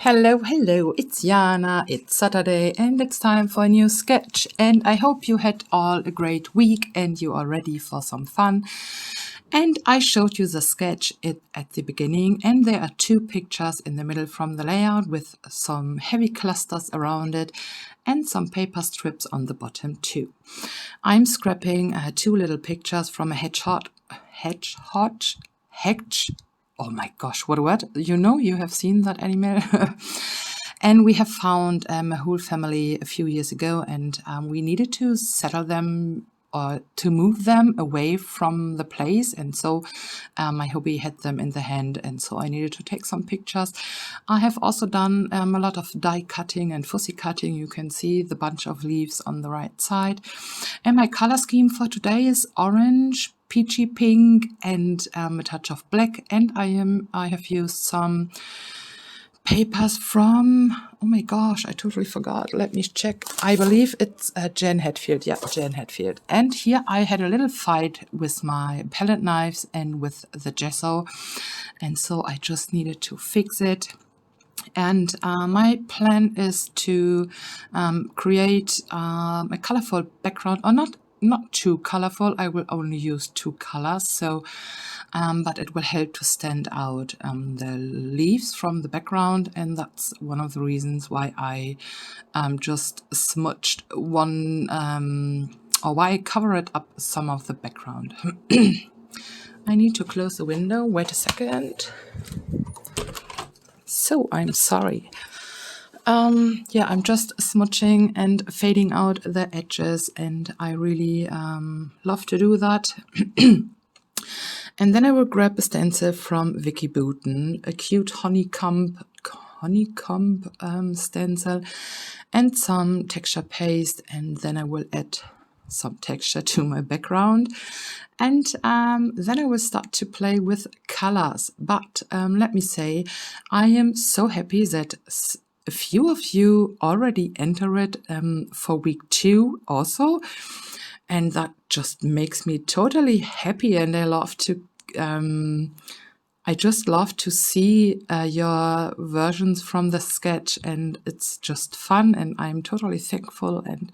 Hello, hello, it's Jana, it's Saturday and it's time for a new sketch, and I hope you had all a great week and you are ready for some fun. And I showed you the sketch at the beginning, and there are two pictures in the middle from the layout with some heavy clusters around it and some paper strips on the bottom too. I'm scrapping two little pictures from a hedgehog. Oh my gosh, what a word. You know, you have seen that animal. And we have found a whole family a few years ago, and we needed to settle them or to move them away from the place. And so my hubby had them in the hand, and so I needed to take some pictures. I have also done a lot of die cutting and fussy cutting. You can see the bunch of leaves on the right side. And my color scheme for today is orange, peachy pink, and a touch of black. And I have used some papers from, oh my gosh, I totally forgot. Let me check. I believe it's Jan Hatfield. Yeah, Jan Hatfield. And here I had a little fight with my palette knives and with the gesso, and so I just needed to fix it. And my plan is to create a colorful background, or not too colorful. I will only use two colors, so but it will help to stand out the leaves from the background, and that's one of the reasons why I just smudged one or why I covered up some of the background. I need to close the window. Wait a second. So I'm sorry. Yeah, I'm just smudging and fading out the edges, and I really love to do that. And then I will grab a stencil from Vicky Booten, a cute honeycomb stencil, and some texture paste, and then I will add some texture to my background. And then I will start to play with colors. But let me say, I am so happy that a few of you already entered for week 2 also. And that just makes me totally happy, and I love to I just love to see your versions from the sketch, and it's just fun, and I'm totally thankful. And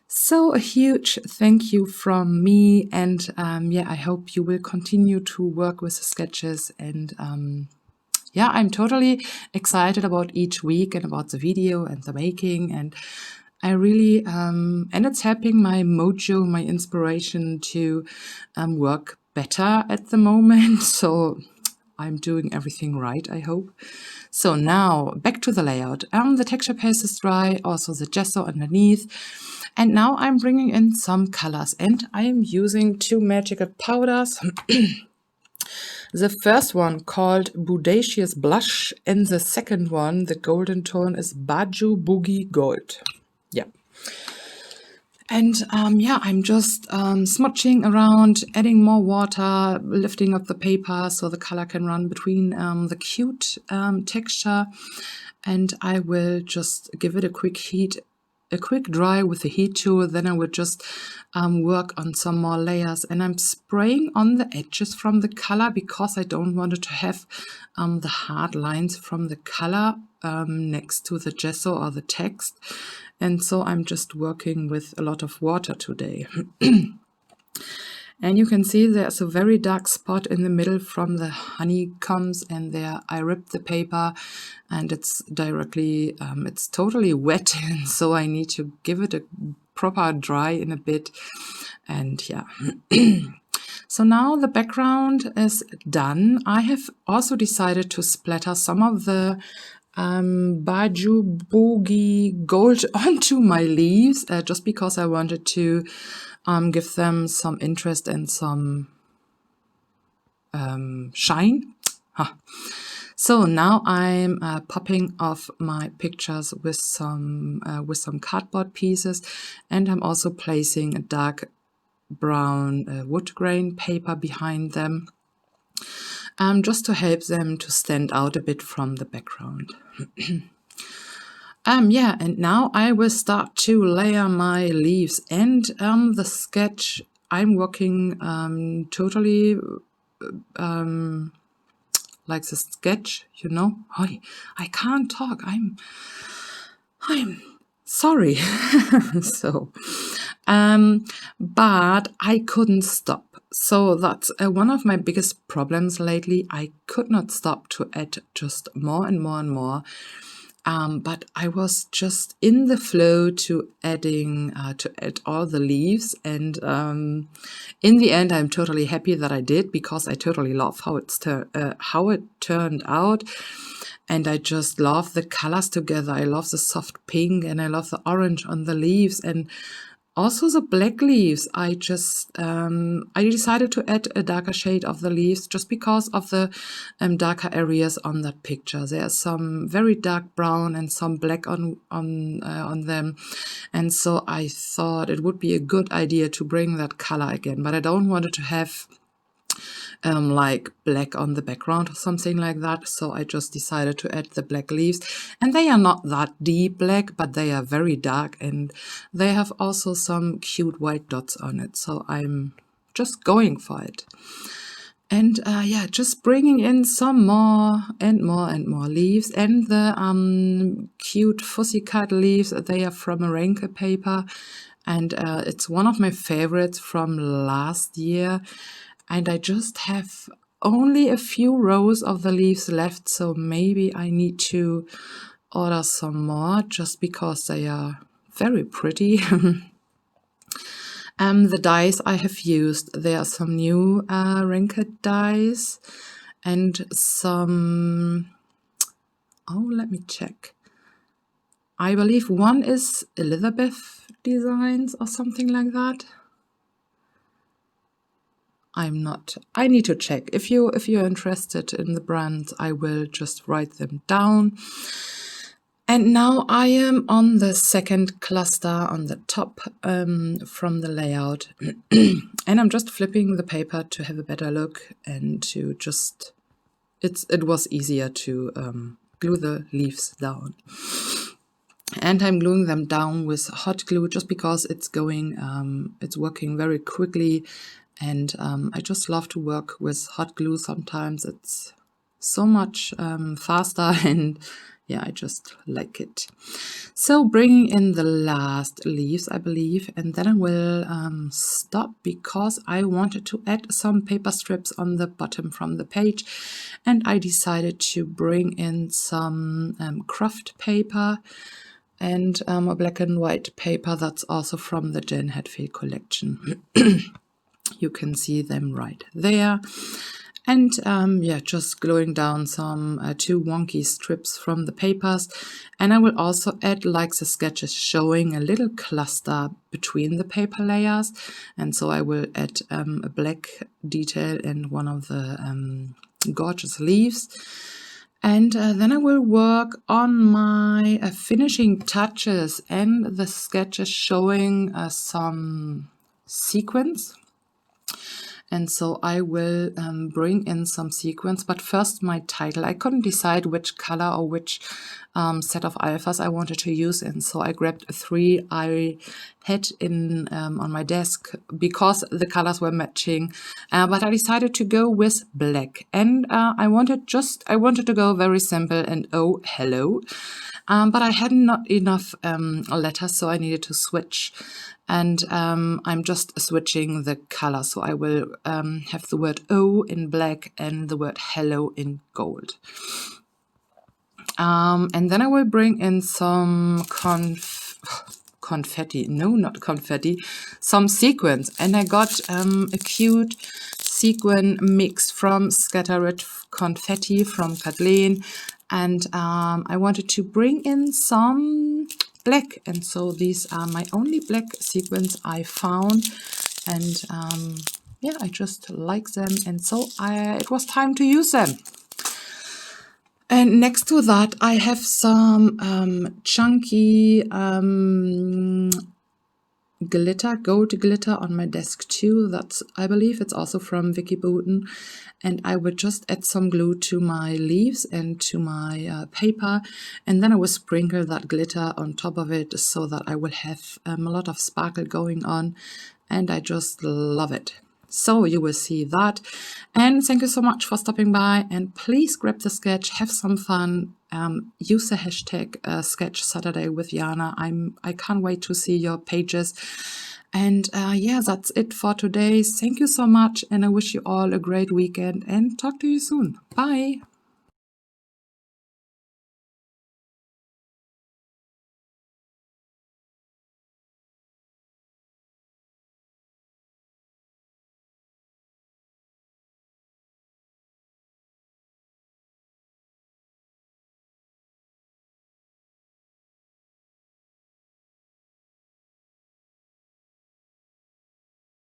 so a huge thank you from me, and yeah, I hope you will continue to work with the sketches. And yeah, I'm totally excited about each week and about the video and the making, and I really, and it's helping my mojo, my inspiration to work better at the moment. So I'm doing everything right, I hope. So now back to the layout. The texture paste is dry, also the gesso underneath. And now I'm bringing in some colors, and I am using two magical powders. The first one called Bodacious Blush, and the second one, the golden tone, is Baju Boogie Gold. Yeah. And yeah, I'm just smudging around, adding more water, lifting up the paper so the color can run between the cute texture. And I will just give it a quick heat, a quick dry with the heat tool. Then I will just work on some more layers, and I'm spraying on the edges from the color because I don't want it to have the hard lines from the color next to the gesso or the text. And so I'm just working with a lot of water today. And you can see there's a very dark spot in the middle from the honeycombs, and there I ripped the paper, and it's directly, it's totally wet, and so I need to give it a proper dry in a bit. And yeah. So now the background is done. I have also decided to splatter some of the Baju Boogie Gold onto my leaves, just because I wanted to give them some interest and some shine. Huh. So now I'm popping off my pictures with some cardboard pieces, and I'm also placing a dark brown wood grain paper behind them, just to help them to stand out a bit from the background. Yeah, and now I will start to layer my leaves, and the sketch I'm working totally like the sketch, you know. I can't talk. I'm sorry. So, but I couldn't stop. So that's one of my biggest problems lately. I could not stop to add just more and more and more. But I was just in the flow to add all the leaves, and in the end, I'm totally happy that I did, because I totally love how it turned out, and I just love the colors together. I love the soft pink, and I love the orange on the leaves, and also the black leaves. I decided to add a darker shade of the leaves just because of the darker areas on that picture. There's some very dark brown and some black on them, and so I thought it would be a good idea to bring that color again. But I don't want it to have like black on the background or something like that. So I just decided to add the black leaves, and they are not that deep black, but they are very dark, and they have also some cute white dots on it. So I'm just going for it. And yeah, just bringing in some more and more and more leaves, and the cute fussy cut leaves. They are from a Renke paper, and it's one of my favorites from last year. And I just have only a few rows of the leaves left, so maybe I need to order some more just because they are very pretty. The dies I have used, there are some new Renke dies and some, let me check. I believe one is Elizabeth Designs or something like that. I need to check. If you're interested in the brands, I will just write them down. And now I am on the second cluster on the top from the layout. And I'm just flipping the paper to have a better look and to just, it was easier to glue the leaves down. And I'm gluing them down with hot glue just because it's working very quickly. And I just love to work with hot glue sometimes. It's so much faster, and yeah, I just like it. So bringing in the last leaves, I believe, and then I will stop because I wanted to add some paper strips on the bottom from the page. And I decided to bring in some craft paper and a black and white paper that's also from the Jen Hatfield collection. You can see them right there. And yeah, just gluing down some two wonky strips from the papers. And I will also add, like the sketch is showing, a little cluster between the paper layers. And so I will add a black detail in one of the gorgeous leaves. And then I will work on my finishing touches, and the sketch is showing some sequins. And so I will bring in some sequins, but first my title. I couldn't decide which color or which set of alphas I wanted to use, and so I grabbed 3 I had in on my desk because the colors were matching. But I decided to go with black, and I wanted to go very simple and oh hello. But I had not enough letters, so I needed to switch. And I'm just switching the color. So I will have the word O in black and the word hello in gold. And then I will bring in some confetti. No, not confetti. Some sequins. And I got a cute sequin mix from Scattered Confetti from Kathleen. And I wanted to bring in some black, and so these are my only black sequins I found, and yeah, I just like them, and so it was time to use them. And next to that I have some chunky glitter, gold glitter on my desk too. That's, I believe it's also from Vicky Booten, and I would just add some glue to my leaves and to my paper, and then I will sprinkle that glitter on top of it so that I will have a lot of sparkle going on, and I just love it. So you will see that. And thank you so much for stopping by, and please grab the sketch, have some fun, use the hashtag SketchSaturday with Jana. I can't wait to see your pages. And yeah, that's it for today. Thank you so much, and I wish you all a great weekend and talk to you soon. Bye.